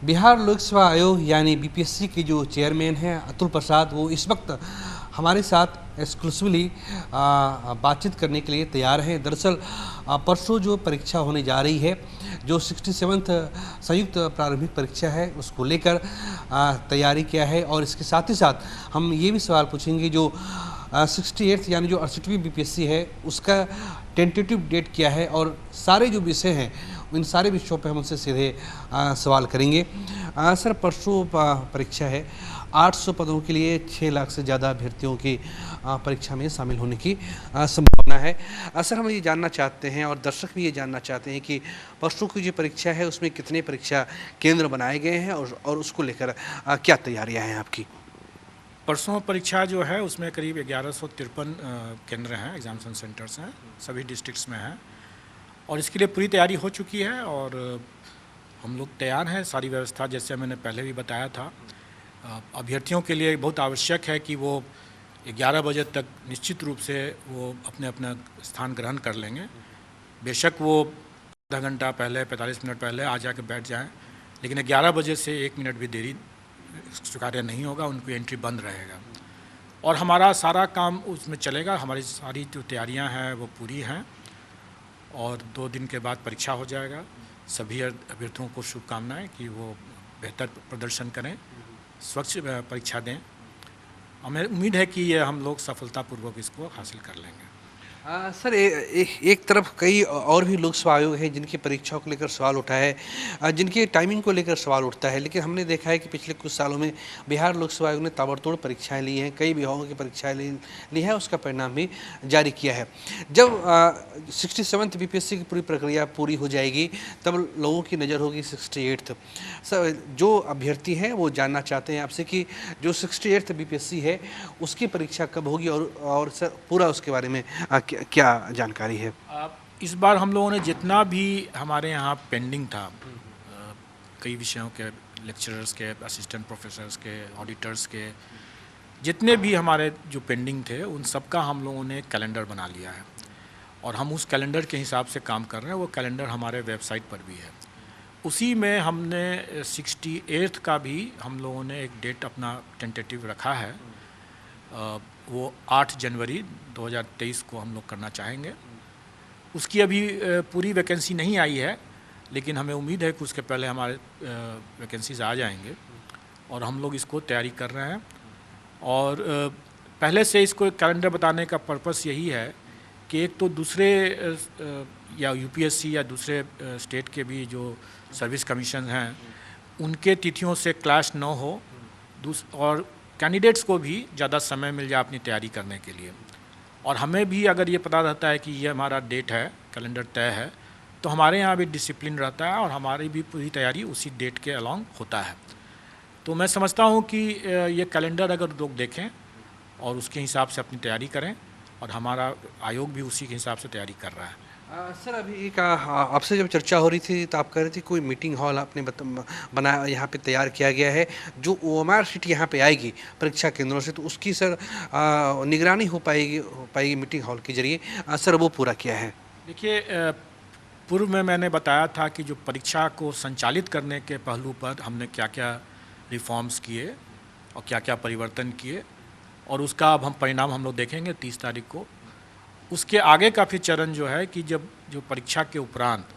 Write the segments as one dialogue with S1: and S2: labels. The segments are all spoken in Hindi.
S1: बिहार लोक सेवा आयोग यानी बीपीएससी के जो चेयरमैन हैं अतुल प्रसाद, वो इस वक्त हमारे साथ एक्सक्लूसिवली बातचीत करने के लिए तैयार हैं। दरअसल परसों जो परीक्षा होने जा रही है, जो 67th संयुक्त प्रारंभिक परीक्षा है, उसको लेकर तैयारी क्या है, और इसके साथ ही साथ हम ये भी सवाल पूछेंगे जो 68th यानी जो 68वीं बीपीएससी है उसका टेंटेटिव डेट क्या है, और सारे जो विषय हैं इन सारे विषयों पर हम उनसे सीधे सवाल करेंगे। सर, परसों परीक्षा है, 800 पदों के लिए 6 लाख से ज़्यादा अभ्यर्थियों की परीक्षा में शामिल होने की संभावना है। सर, हम ये जानना चाहते हैं और दर्शक भी ये जानना चाहते हैं कि परसों की जो परीक्षा है उसमें कितने परीक्षा केंद्र बनाए गए हैं और उसको लेकर क्या तैयारियाँ हैं आपकी?
S2: परसों परीक्षा जो है उसमें करीब 1153 केंद्र हैं, एग्जामिनेशन सेंटर्स हैं, सभी डिस्ट्रिक्ट्स में हैं और इसके लिए पूरी तैयारी हो चुकी है और हम लोग तैयार हैं। सारी व्यवस्था जैसे मैंने पहले भी बताया था, अभ्यर्थियों के लिए बहुत आवश्यक है कि वो 11 बजे तक निश्चित रूप से वो अपने अपना स्थान ग्रहण कर लेंगे। बेशक वो आधा घंटा पहले 45 मिनट पहले आ जाके बैठ जाएं, लेकिन 11 बजे से 1 मिनट भी देरी स्वीकार्य नहीं होगा, उनकी एंट्री बंद रहेगा और हमारा सारा काम उसमें चलेगा। हमारी सारी जो तैयारियां हैं वो पूरी हैं और 2 दिन के बाद परीक्षा हो जाएगा। सभी अभ्यर्थियों को शुभकामनाएं कि वो बेहतर प्रदर्शन करें, स्वच्छ परीक्षा दें। हमें उम्मीद है कि ये हम लोग सफलतापूर्वक इसको हासिल कर लेंगे।
S1: सर, एक तरफ कई और भी लोक सेवा आयोग हैं जिनकी परीक्षाओं को लेकर सवाल उठा है, जिनकी टाइमिंग को लेकर सवाल उठता है, लेकिन हमने देखा है कि पिछले कुछ सालों में बिहार लोक सेवा आयोग ने ताबड़तोड़ परीक्षाएं ली हैं, कई विभागों की परीक्षाएं ली है, उसका परिणाम भी जारी किया है। जब 67th बीपीएससी की पूरी प्रक्रिया पूरी हो जाएगी तब लोगों की नज़र होगी 68th। सर, जो अभ्यर्थी हैं वो जानना चाहते हैं आपसे कि जो 68th बीपीएससी है उसकी परीक्षा कब होगी, और सर पूरा उसके बारे में क्या जानकारी है?
S2: इस बार हम लोगों ने जितना भी हमारे यहाँ पेंडिंग था, कई विषयों के लेक्चरर्स के, असिस्टेंट प्रोफेसर्स के, ऑडिटर्स के, जितने भी हमारे जो पेंडिंग थे उन सब का हम लोगों ने कैलेंडर बना लिया है और हम उस कैलेंडर के हिसाब से काम कर रहे हैं। वो कैलेंडर हमारे वेबसाइट पर भी है। उसी में हमने 68th का भी हम लोगों ने एक डेट अपना टेंटेटिव रखा है। वो 8 जनवरी 2023 को हम लोग करना चाहेंगे। उसकी अभी पूरी वैकेंसी नहीं आई है, लेकिन हमें उम्मीद है कि उसके पहले हमारे वैकेंसीज आ जाएंगे और हम लोग इसको तैयारी कर रहे हैं। और पहले से इसको एक कैलेंडर बताने का पर्पस यही है कि एक तो दूसरे या यूपीएससी या दूसरे स्टेट के भी जो सर्विस कमीशन हैं उनके तिथियों से क्लैश न हो, और कैंडिडेट्स को भी ज़्यादा समय मिल जाए अपनी तैयारी करने के लिए। और हमें भी अगर ये पता रहता है कि ये हमारा डेट है, कैलेंडर तय है, तो हमारे यहाँ भी डिसिप्लिन रहता है और हमारी भी पूरी तैयारी उसी डेट के अलॉन्ग होता है। तो मैं समझता हूँ कि ये कैलेंडर अगर लोग देखें और उसके हिसाब से अपनी तैयारी करें, और हमारा आयोग भी उसी के हिसाब से तैयारी कर रहा है।
S1: सर, अभी एक आपसे जब चर्चा हो रही थी तो आप कह रहे थे कोई मीटिंग हॉल आपने बनाया, यहाँ पे तैयार किया गया है, जो ओएमआर शीट यहाँ पे आएगी परीक्षा केंद्रों से, तो उसकी सर निगरानी हो पाएगी मीटिंग हॉल के जरिए। सर, वो पूरा किया है?
S2: देखिए, पूर्व में मैंने बताया था कि जो परीक्षा को संचालित करने के पहलू पर हमने क्या क्या रिफॉर्म्स किए और क्या क्या परिवर्तन किए, और उसका अब हम परिणाम हम लोग देखेंगे 30 तारीख को। उसके आगे का फिर चरण जो है कि जब जो परीक्षा के उपरांत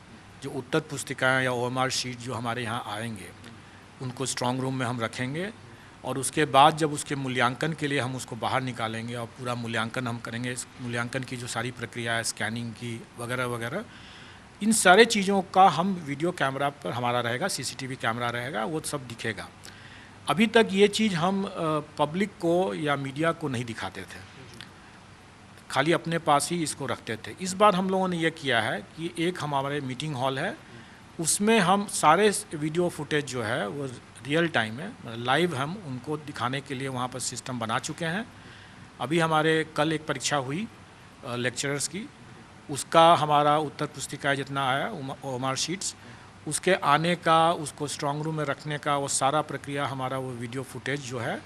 S2: जो उत्तर पुस्तिकाएँ या ओएमआर शीट जो हमारे यहाँ आएंगे उनको स्ट्रांग रूम में हम रखेंगे, और उसके बाद जब उसके मूल्यांकन के लिए हम उसको बाहर निकालेंगे और पूरा मूल्यांकन हम करेंगे। इस मूल्यांकन की जो सारी प्रक्रिया है, स्कैनिंग की वगैरह वगैरह, इन सारे चीज़ों का हम वीडियो कैमरा पर हमारा रहेगा, सीसीटीवी कैमरा रहेगा, वो सब दिखेगा। अभी तक ये चीज़ हम पब्लिक को या मीडिया को नहीं दिखाते थे, खाली अपने पास ही इसको रखते थे। इस बार हम लोगों ने ये किया है कि एक हमारे मीटिंग हॉल है, उसमें हम सारे वीडियो फुटेज जो है वो रियल टाइम है, लाइव हम उनको दिखाने के लिए वहाँ पर सिस्टम बना चुके हैं। अभी हमारे कल एक परीक्षा हुई लेक्चरर्स की, उसका हमारा उत्तर पुस्तिकाएँ जितना आया ओएमआर शीट्स, उसके आने का, उसको स्ट्रांग रूम में रखने का, वो सारा प्रक्रिया हमारा वो वीडियो फुटेज जो है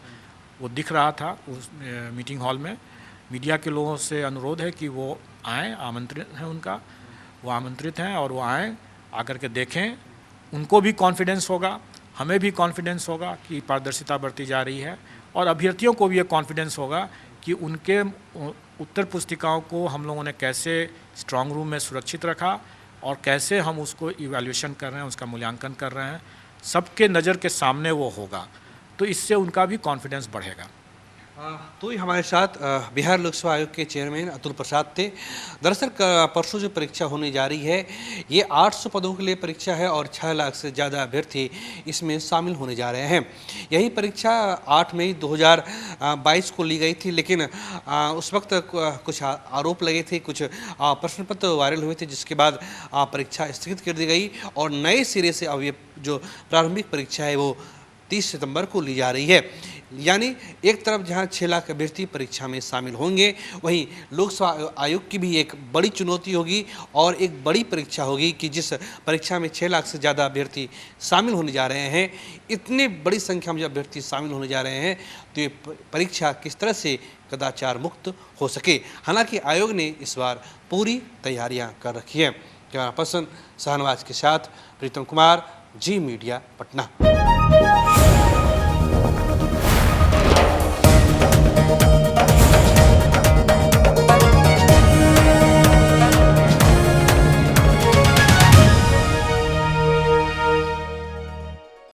S2: वो दिख रहा था उस मीटिंग हॉल में। मीडिया के लोगों से अनुरोध है कि वो आएँ, आमंत्रित है उनका, वो आमंत्रित हैं और वो आएँ, आकर के देखें, उनको भी कॉन्फिडेंस होगा हमें भी कॉन्फिडेंस होगा कि पारदर्शिता बढ़ती जा रही है और अभ्यर्थियों को भी ये कॉन्फिडेंस होगा कि उनके उत्तर पुस्तिकाओं को हम लोगों ने कैसे स्ट्रांग रूम में सुरक्षित रखा और कैसे हम उसको इवैल्यूएशन कर रहे हैं, उसका मूल्यांकन कर रहे हैं, सबके नज़र के सामने वो होगा, तो इससे उनका भी कॉन्फिडेंस बढ़ेगा।
S1: तो ही हमारे साथ बिहार लोक सेवा आयोग के चेयरमैन अतुल प्रसाद थे। दरअसल परसों जो परीक्षा होने जा रही है ये 800 पदों के लिए परीक्षा है और 6 लाख से ज़्यादा अभ्यर्थी इसमें शामिल होने जा रहे हैं। यही परीक्षा 8 मई 2022 को ली गई थी, लेकिन उस वक्त कुछ आरोप लगे थे, कुछ प्रश्न पत्र वायरल हुए थे, जिसके बाद परीक्षा स्थगित कर दी गई और नए सिरे से अब ये जो प्रारंभिक परीक्षा है वो 30 सितंबर को ली जा रही है। यानी एक तरफ जहां 6 लाख अभ्यर्थी परीक्षा में शामिल होंगे, वहीं लोक सेवा आयोग की भी एक बड़ी चुनौती होगी और एक बड़ी परीक्षा होगी कि जिस परीक्षा में 6 लाख से ज़्यादा अभ्यर्थी शामिल होने जा रहे हैं, इतनी बड़ी संख्या में जब अभ्यर्थी शामिल होने जा रहे हैं तो ये परीक्षा किस तरह से कदाचार मुक्त हो सके। हालांकि आयोग ने इस बार पूरी तैयारियाँ कर रखी है। कैमरा पर्सन शाहनवाज के साथ प्रीतम कुमार, जी मीडिया, पटना।